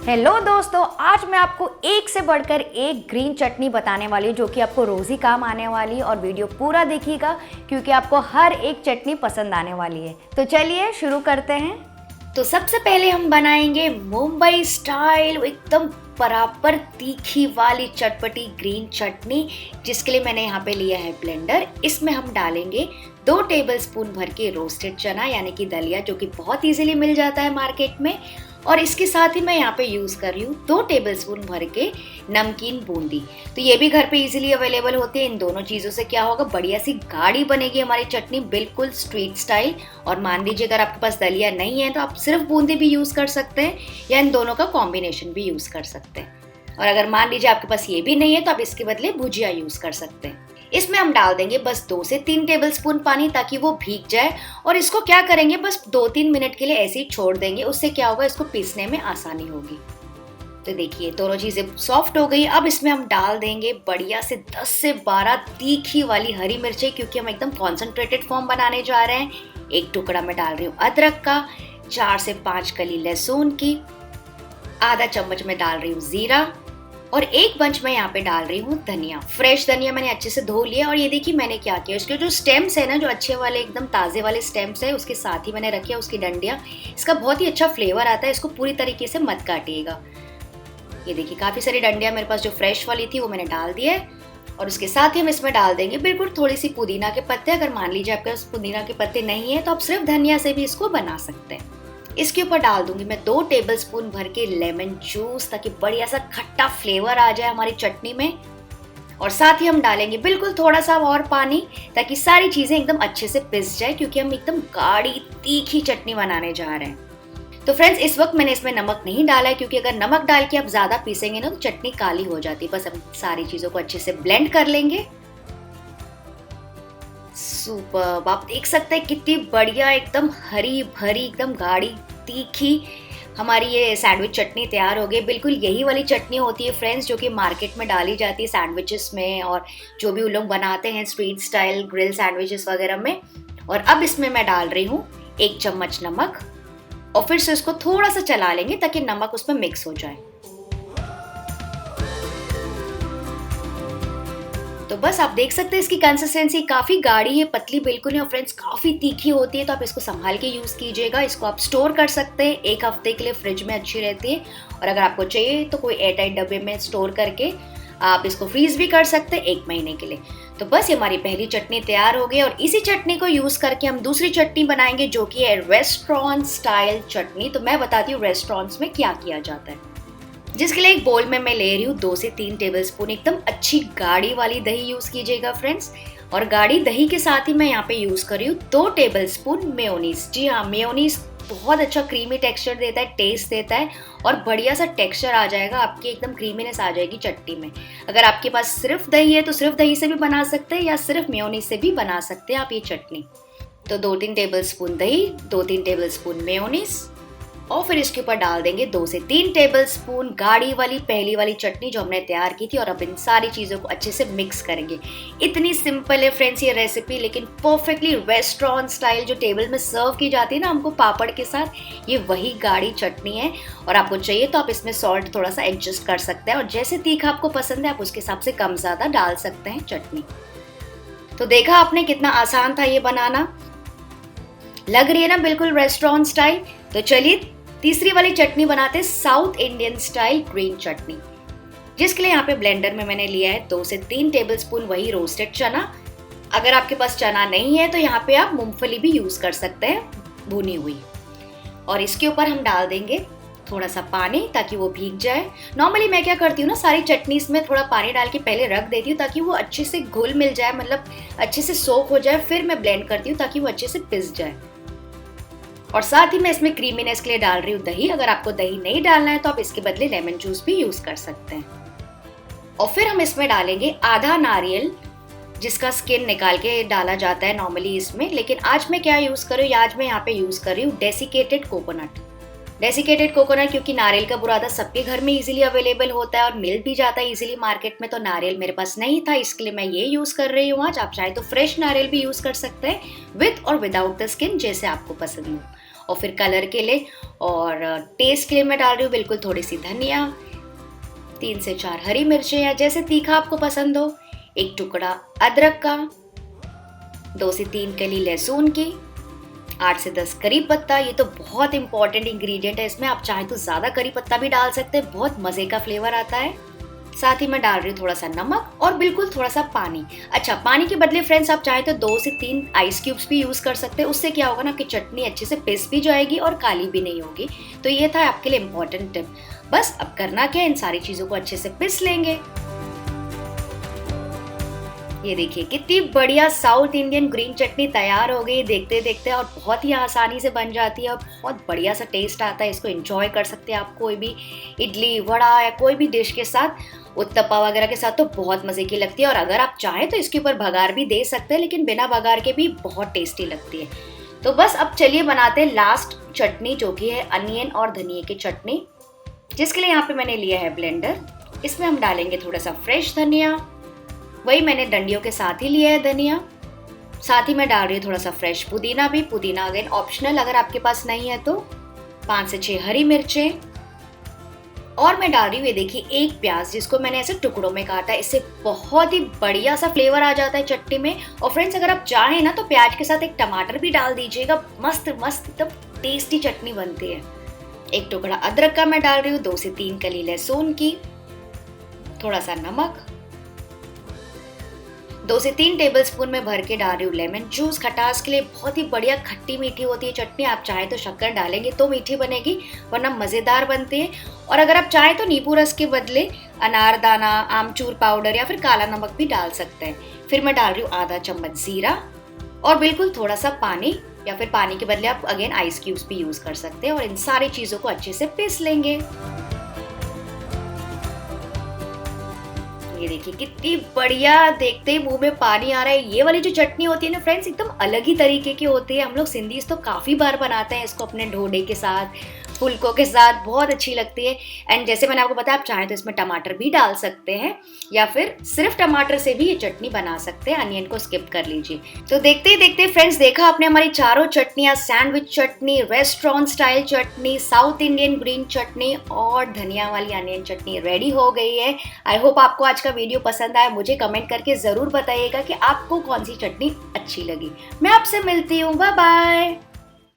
Hello दोस्तों, आज मैं आपको एक से बढ़कर एक ग्रीन चटनी बताने वाली हूँ जो कि आपको रोज़ ही काम आने वाली है। और वीडियो पूरा देखिएगा क्योंकि आपको हर एक चटनी पसंद आने वाली है। तो चलिए शुरू करते हैं। तो सबसे पहले हम बनाएंगे मुंबई स्टाइल एकदम बराबर तीखी वाली चटपटी ग्रीन चटनी, जिसके लिए मैंने यहाँ पे लिया है ब्लेंडर। इसमें हम डालेंगे 2 टेबलस्पून भर के रोस्टेड चना यानी कि दलिया, जो कि बहुत इजीली मिल जाता है मार्केट में। और इसके साथ ही मैं यहाँ पे यूज़ कर रही हूँ 2 टेबलस्पून भर के नमकीन बूंदी। तो ये भी घर पे इजीली अवेलेबल होती है। इन दोनों चीज़ों से क्या होगा, बढ़िया सी गाढ़ी बनेगी हमारी चटनी, बिल्कुल स्ट्रीट स्टाइल। और मान लीजिए अगर आपके पास दलिया नहीं है तो आप सिर्फ बूंदी भी यूज़ कर सकते हैं या इन दोनों का कॉम्बिनेशन भी यूज़ कर सकते हैं। और अगर मान लीजिए आपके पास ये भी नहीं है तो आप इसके बदले भुजिया यूज़ कर सकते हैं। इसमें हम डाल देंगे बस 2 से 3 टेबलस्पून पानी ताकि वो भीग जाए। और इसको क्या करेंगे, बस 2-3 मिनट के लिए ऐसे ही छोड़ देंगे। उससे क्या होगा, इसको पीसने में आसानी होगी। तो देखिए दोनों चीज़ें सॉफ्ट हो गई। अब इसमें हम डाल देंगे बढ़िया से 10 से 12 तीखी वाली हरी मिर्चें, क्योंकि हम एकदम कॉन्सेंट्रेटेड फॉर्म बनाने जा रहे हैं। एक टुकड़ा मैं डाल रही हूँ अदरक का, 4 से 5 कली लहसुन की, आधा चम्मच में डाल रही हूँ जीरा, और एक बंच में यहाँ पे डाल रही हूँ धनिया। फ्रेश धनिया मैंने अच्छे से धो लिया। और ये देखिए मैंने क्या किया, इसके जो स्टेम्स है ना, जो अच्छे वाले एकदम ताज़े वाले स्टेम्स है, उसके साथ ही मैंने रखी है उसकी डंडियाँ। इसका बहुत ही अच्छा फ्लेवर आता है। इसको पूरी तरीके से मत काटिएगा। ये देखिए काफ़ी सारी डंडियाँ मेरे पास जो फ्रेश वाली थी वो मैंने डाल दी है। और उसके साथ ही हम इसमें डाल देंगे बिल्कुल थोड़ी सी पुदीना के पत्ते। अगर मान लीजिए आपके पास पुदीना के पत्ते नहीं है तो आप सिर्फ धनिया से भी इसको बना सकते हैं। इसके ऊपर डाल दूंगी मैं 2 टेबलस्पून भर के लेमन जूस, ताकि बढ़िया सा खट्टा फ्लेवर आ जाए हमारी चटनी में। और साथ ही हम डालेंगे बिल्कुल थोड़ा सा और पानी, ताकि सारी चीजें एकदम अच्छे से पिस जाए, क्योंकि हम एकदम गाढ़ी तीखी चटनी बनाने जा रहे हैं। तो फ्रेंड्स, इस वक्त मैंने इसमें नमक नहीं डाला है, क्योंकि अगर नमक डाल के आप ज्यादा पीसेंगे ना तो चटनी काली हो जाती है। बस हम सारी चीजों को अच्छे से ब्लेंड कर लेंगे। सुपर, आप देख सकते हैं कितनी बढ़िया एकदम हरी भरी एकदम गाढ़ी तीखी हमारी ये सैंडविच चटनी तैयार हो गई। बिल्कुल यही वाली चटनी होती है फ्रेंड्स, जो कि मार्केट में डाली जाती है सैंडविचेस में, और जो भी उन लोग बनाते हैं स्ट्रीट स्टाइल ग्रिल सैंडविचेस वगैरह में। और अब इसमें मैं डाल रही हूँ 1 चम्मच नमक, और फिर से इसको थोड़ा सा चला लेंगे ताकि नमक उसमें मिक्स हो जाए। तो बस आप देख सकते हैं इसकी कंसिस्टेंसी काफ़ी गाढ़ी है, पतली बिल्कुल नहीं। और फ्रेंड्स काफ़ी तीखी होती है, तो आप इसको संभाल के यूज़ कीजिएगा। इसको आप स्टोर कर सकते हैं 1 हफ्ते के लिए, फ्रिज में अच्छी रहती है। और अगर आपको चाहिए तो कोई एयरटाइट डब्बे में स्टोर करके आप इसको फ्रीज भी कर सकते हैं 1 महीने के लिए। तो बस ये हमारी पहली चटनी तैयार हो गई। और इसी चटनी को यूज़ करके हम दूसरी चटनी बनाएंगे, जो कि है रेस्टोरेंट स्टाइल चटनी। तो मैं बताती हूँ रेस्टोरेंट्स में क्या किया जाता है। जिसके लिए एक बोल में मैं ले रही हूँ 2 से 3 टेबलस्पून एकदम अच्छी गाढ़ी वाली दही यूज़ कीजिएगा फ्रेंड्स। और गाढ़ी दही के साथ ही मैं यहाँ पे यूज़ कर रही हूँ 2 टेबलस्पून मेयोनीज। जी हाँ, मेयोनीज बहुत अच्छा क्रीमी टेक्सचर देता है, टेस्ट देता है, और बढ़िया सा टेक्सचर आ जाएगा आपकी, एकदम क्रीमीनेस आ जाएगी चटनी में। अगर आपके पास सिर्फ दही है तो सिर्फ दही से भी बना सकते हैं, या सिर्फ मेयोनीज से भी बना सकते हैं आप ये चटनी। तो 2-3 टेबलस्पून दही, 2-3 टेबलस्पून मेयोनीज, और फिर इसके ऊपर डाल देंगे 2 से 3 टेबलस्पून गाढ़ी वाली पहली वाली चटनी जो हमने तैयार की थी। और अब इन सारी चीज़ों को अच्छे से मिक्स करेंगे। इतनी सिंपल है फ्रेंड्स ये रेसिपी, लेकिन परफेक्टली रेस्टोरेंट स्टाइल जो टेबल में सर्व की जाती है ना हमको पापड़ के साथ, ये वही गाढ़ी चटनी है। और आपको चाहिए तो आप इसमें सॉल्ट थोड़ा सा एडजस्ट कर सकते हैं, और जैसे तीखा आपको पसंद है आप उसके हिसाब से कम ज़्यादा डाल सकते हैं चटनी। तो देखा आपने कितना आसान था ये बनाना, लग रही है ना बिल्कुल रेस्टोरेंट स्टाइल। तो चलिए तीसरी वाली चटनी बनाते हैं, साउथ इंडियन स्टाइल ग्रीन चटनी। जिसके लिए यहाँ पे ब्लेंडर में मैंने लिया है 2 से 3 टेबलस्पून वही रोस्टेड चना। अगर आपके पास चना नहीं है तो यहाँ पे आप मूंगफली भी यूज कर सकते हैं भुनी हुई। और इसके ऊपर हम डाल देंगे थोड़ा सा पानी ताकि वो भीग जाए। नॉर्मली मैं क्या करती हूँ ना, सारी चटनीज में थोड़ा पानी डाल के पहले रख देती हूँ ताकि वो अच्छे से घुल मिल जाए, मतलब अच्छे से सोक हो जाए, फिर मैं ब्लेंड करती हूँ ताकि वो अच्छे से पिस जाए। और साथ ही मैं इसमें क्रीमीनेस के लिए डाल रही हूँ दही। अगर आपको दही नहीं डालना है तो आप इसके बदले लेमन जूस भी यूज कर सकते हैं। और फिर हम इसमें डालेंगे आधा नारियल, जिसका स्किन निकाल के डाला जाता है नॉर्मली इसमें, लेकिन आज मैं क्या यूज कर रही हूँ, आज मैं यहाँ पे यूज कर रही हूँ डेसिकेटेड कोकोनट। डेसिकेटेड कोकोनट, क्योंकि नारियल का बुरादा सबके घर में इजीली अवेलेबल होता है और मिल भी जाता है इजीली मार्केट में। तो नारियल मेरे पास नहीं था, इसके लिए मैं ये यूज कर रही हूँ आज। आप चाहे तो फ्रेश नारियल भी यूज कर सकते हैं, विद और विदाउट द स्किन, जैसे आपको पसंद हो। और फिर कलर के लिए और टेस्ट के लिए मैं डाल रही हूँ बिल्कुल थोड़ी सी धनिया, 3 से 4 हरी मिर्चें या जैसे तीखा आपको पसंद हो, 1 टुकड़ा अदरक का, 2 से 3 कली लहसुन की, 8 से 10 करी पत्ता। ये तो बहुत इंपॉर्टेंट इंग्रेडिएंट है इसमें, आप चाहे तो ज़्यादा करी पत्ता भी डाल सकते हैं, बहुत मज़े का फ्लेवर आता है। साथ ही मैं डाल रही हूँ थोड़ा सा नमक और बिल्कुल थोड़ा सा पानी। अच्छा, पानी के बदले फ्रेंड्स आप चाहे तो 2 से 3 आइस क्यूब्स भी यूज़ कर सकते हैं। उससे क्या होगा ना कि चटनी अच्छे से पिस भी जाएगी और काली भी नहीं होगी। तो ये था आपके लिए इम्पोर्टेंट टिप। बस अब करना क्या है, इन सारी चीज़ों को अच्छे से पिस लेंगे। ये देखिए कितनी बढ़िया साउथ इंडियन ग्रीन चटनी तैयार हो गई देखते देखते, और बहुत ही आसानी से बन जाती है और बहुत बढ़िया सा टेस्ट आता है। इसको एंजॉय कर सकते हैं आप कोई भी इडली, वड़ा या कोई भी डिश के साथ, उत्तपा वगैरह के साथ तो बहुत मज़े की लगती है। और अगर आप चाहें तो इसके ऊपर भगार भी दे सकते हैं, लेकिन बिना भगार के भी बहुत टेस्टी लगती है। तो बस अब चलिए बनाते हैं लास्ट चटनी, जो कि है अनियन और धनिए की चटनी, जिसके लिए यहाँ पे मैंने लिया है ब्लेंडर। इसमें हम डालेंगे थोड़ा सा फ्रेश धनिया, वही मैंने डंडियों के साथ ही लिया है धनिया। साथ ही मैं डाल रही हूँ थोड़ा सा फ्रेश पुदीना भी, पुदीना अगेन ऑप्शनल अगर आपके पास नहीं है तो, 5 से 6 हरी मिर्चें, और मैं डाल रही हूँ ये देखिए 1 प्याज, जिसको मैंने ऐसे टुकड़ों में काटा है। इससे बहुत ही बढ़िया सा फ्लेवर आ जाता है चटनी में। और फ्रेंड्स अगर आप चाहें ना तो प्याज के साथ 1 टमाटर भी डाल दीजिएगा, मस्त मस्त एकदम टेस्टी चटनी बनती है। 1 टुकड़ा अदरक का मैं डाल रही हूँ, 2 से 3 कली लहसुन की, थोड़ा सा नमक, 2 से 3 टेबलस्पून में भर के डाल रही हूँ लेमन जूस, खटास के लिए। बहुत ही बढ़िया खट्टी मीठी होती है चटनी, आप चाहे तो शक्कर डालेंगे तो मीठी बनेगी, वरना मज़ेदार बनती है। और अगर आप चाहें तो नींबू रस के बदले अनारदाना, आमचूर पाउडर या फिर काला नमक भी डाल सकते हैं। फिर मैं डाल रही हूँ आधा चम्मच ज़ीरा और बिल्कुल थोड़ा सा पानी, या फिर पानी के बदले आप अगेन आइस क्यूब्स भी यूज़ कर सकते हैं। और इन सारी चीज़ों को अच्छे से पीस लेंगे। ये देखिए कितनी बढ़िया, देखते ही मुंह में पानी आ रहा है। ये वाली जो चटनी होती है ना फ्रेंड्स, एकदम अलग ही तरीके की होती है। हम लोग सिंधीज तो काफ़ी बार बनाते हैं इसको अपने ढोडे के साथ, फुल्कों के साथ, बहुत अच्छी लगती है। एंड जैसे मैंने आपको बताया, आप चाहें तो इसमें टमाटर भी डाल सकते हैं, या फिर सिर्फ टमाटर से भी ये चटनी बना सकते हैं, अनियन को स्किप कर लीजिए। तो देखते ही देखते फ्रेंड्स, देखा आपने हमारी चारों चटनियाँ, सैंडविच चटनी, रेस्टोरेंट स्टाइल चटनी, साउथ इंडियन ग्रीन चटनी और धनिया वाली अनियन चटनी रेडी हो गई है। आई होप आपको आज का वीडियो पसंद आया। मुझे कमेंट करके ज़रूर बताइएगा कि आपको कौन सी चटनी अच्छी लगी। मैं आपसे मिलती हूँ, बाय बाय।